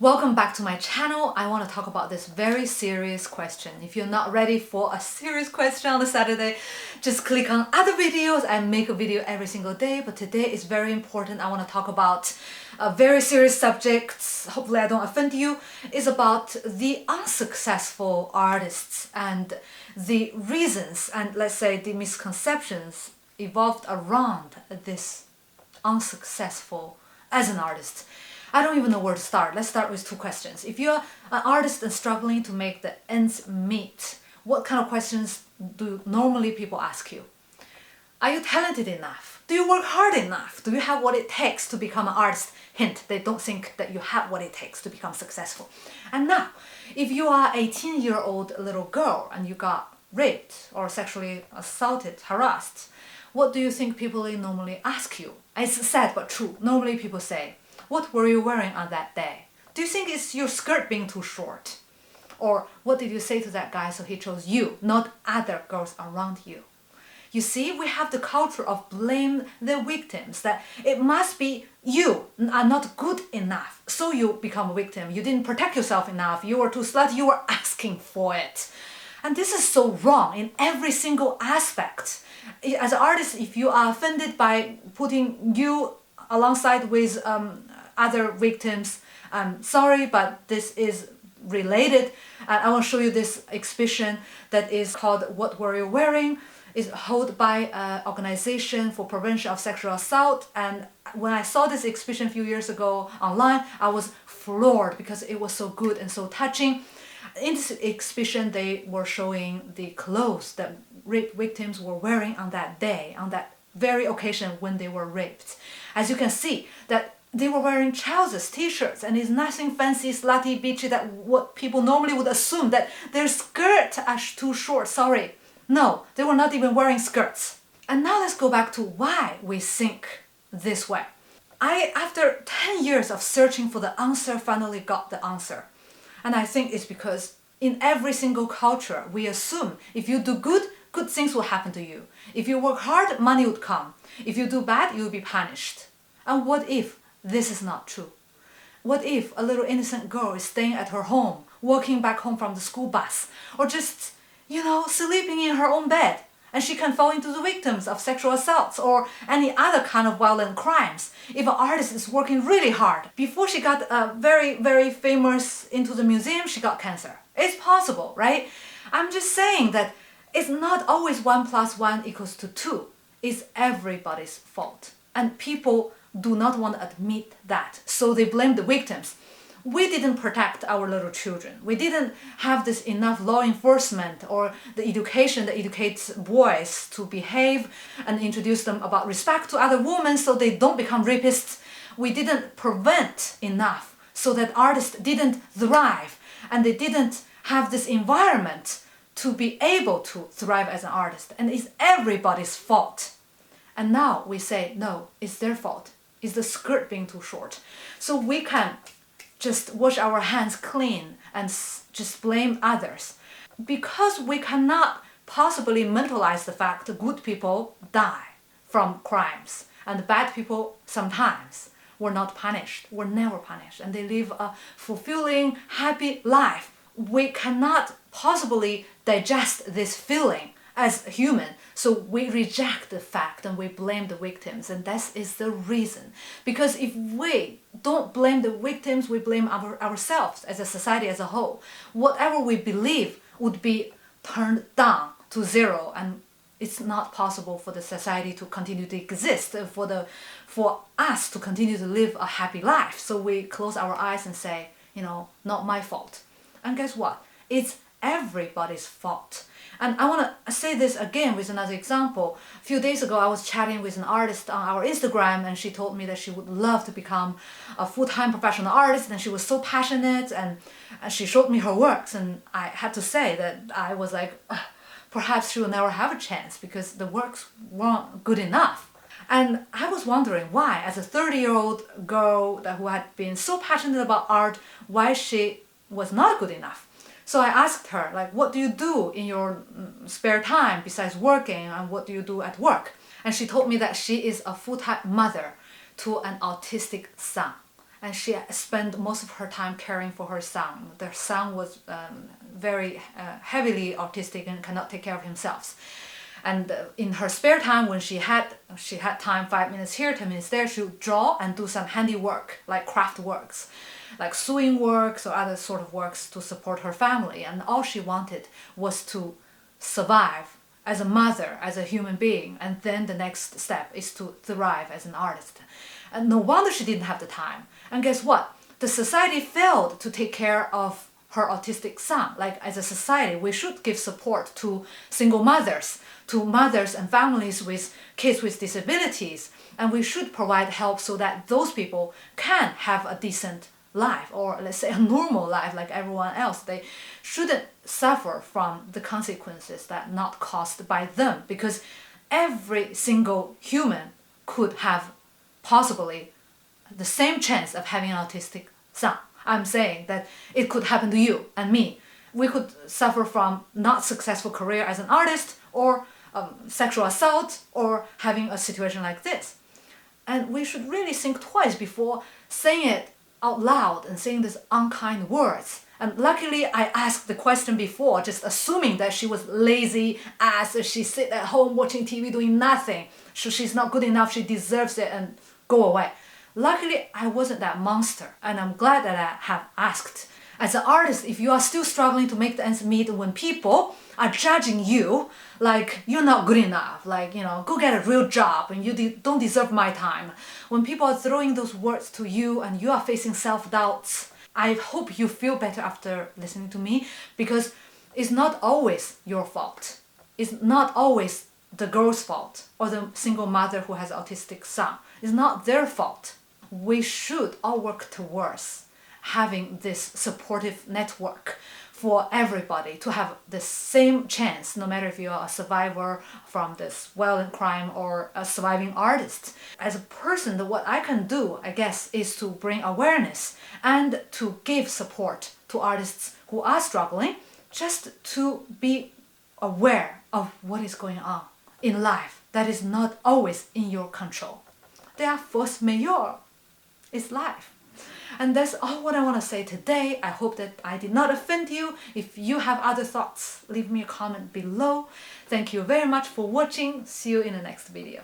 Welcome back to my channel. I want to talk about this very serious question. If you're not ready for a serious question on a Saturday, just click on other videos. I make a video every single day, but today is very important. I want to talk about a very serious subject. Hopefully I don't offend you. It's about the unsuccessful artists and the reasons and let's say the misconceptions evolved around this unsuccessful as an artist. I don't even know where to start. Let's start with two questions. If you're an artist and struggling to make the ends meet, what kind of questions do normally people ask you? Are you talented enough? Do you work hard enough? Do you have what it takes to become an artist? Hint, they don't think that you have what it takes to become successful. And now, if you are an 18-year-old little girl and you got raped or sexually assaulted, harassed, what do you think people normally ask you? It's sad but true. Normally people say, what were you wearing on that day? Do you think it's your skirt being too short? Or what did you say to that guy so he chose you, not other girls around you? You see, we have the culture of blame the victims, that it must be you are not good enough, so you become a victim. You didn't protect yourself enough, you were too slutty, you were asking for it. And this is so wrong in every single aspect. As an artist, if you are offended by putting you alongside with other victims, I'm sorry, but this is related. And I want to show you this exhibition that is called What Were You Wearing? It's held by an organization for prevention of sexual assault. And when I saw this exhibition a few years ago online, I was floored because it was so good and so touching. In this exhibition, they were showing the clothes that rape victims were wearing on that day, on that very occasion when they were raped. As you can see, that they were wearing trousers, t-shirts, and it's nothing fancy, slutty, beachy, that what people normally would assume that their skirts are too short. Sorry. No, they were not even wearing skirts. And now let's go back to why we think this way. After 10 years of searching for the answer, finally got the answer. And I think it's because in every single culture, we assume if you do good, good things will happen to you. If you work hard, money would come. If you do bad, you will be punished. And what if this is not true? What if a little innocent girl is staying at her home, walking back home from the school bus, or just, sleeping in her own bed, and she can fall into the victims of sexual assaults or any other kind of violent crimes? If an artist is working really hard, before she got very, very famous into the museum, she got cancer. It's possible, right? I'm just saying that it's not always 1 + 1 = 2. It's everybody's fault. And people do not want to admit that, so they blame the victims. We didn't protect our little children. We didn't have this enough law enforcement or the education that educates boys to behave and introduce them about respect to other women so they don't become rapists. We didn't prevent enough so that artists didn't thrive and they didn't have this environment to be able to thrive as an artist. And it's everybody's fault. And now we say, no, it's their fault. It's the skirt being too short. So we can just wash our hands clean and just blame others. Because we cannot possibly mentalize the fact that good people die from crimes and bad people sometimes were not punished, were never punished, and they live a fulfilling, happy life. We cannot possibly digest this feeling as human, so we reject the fact and we blame the victims, and that is the reason. Because if we don't blame the victims, we blame ourselves as a society as a whole. Whatever we believe would be turned down to zero, and it's not possible for the society to continue to exist, for us to continue to live a happy life. So we close our eyes and say, not my fault. And guess what? It's everybody's fault. And I want to say this again with another example. A few days ago, I was chatting with an artist on our Instagram, and she told me that she would love to become a full-time professional artist, and she was so passionate, and she showed me her works, and I had to say that I was like, perhaps she will never have a chance because the works weren't good enough. And I was wondering why, as a 30-year-old girl who had been so passionate about art, why she was not good enough. So I asked her, what do you do in your spare time besides working, and what do you do at work? And she told me that she is a full-time mother to an autistic son. and she spent most of her time caring for her son. Their son was very heavily autistic and cannot take care of himself. And in her spare time, when she had time, 5 minutes here, 10 minutes there, she would draw and do some handiwork, like craft works, like sewing works or other sort of works to support her family. And all she wanted was to survive as a mother, as a human being. And then the next step is to thrive as an artist. And no wonder she didn't have the time. And guess what? The society failed to take care of her autistic son. Like, as a society, we should give support to single mothers, to mothers and families with kids with disabilities, and we should provide help so that those people can have a decent life, or let's say a normal life like everyone else. They shouldn't suffer from the consequences that are not caused by them, because every single human could have possibly the same chance of having an autistic son. I'm saying that it could happen to you and me. We could suffer from not successful career as an artist, or sexual assault, or having a situation like this. And we should really think twice before saying it out loud and saying these unkind words. And luckily I asked the question before, just assuming that she was lazy as she sit at home watching TV doing nothing. So she's not good enough, she deserves it, and go away. Luckily, I wasn't that monster, and I'm glad that I have asked. As an artist, if you are still struggling to make the ends meet when people are judging you like you're not good enough, like, go get a real job and you don't deserve my time, when people are throwing those words to you and you are facing self-doubts, I hope you feel better after listening to me, because it's not always your fault. It's not always the girl's fault or the single mother who has an autistic son. It's not their fault. We should all work towards having this supportive network for everybody to have the same chance, no matter if you are a survivor from this violent crime or a surviving artist. As a person, what I can do, I guess, is to bring awareness and to give support to artists who are struggling, just to be aware of what is going on in life that is not always in your control. They are force majeure. It's life. And that's all what I want to say today. I hope that I did not offend you. If you have other thoughts, leave me a comment below. Thank you very much for watching. See you in the next video.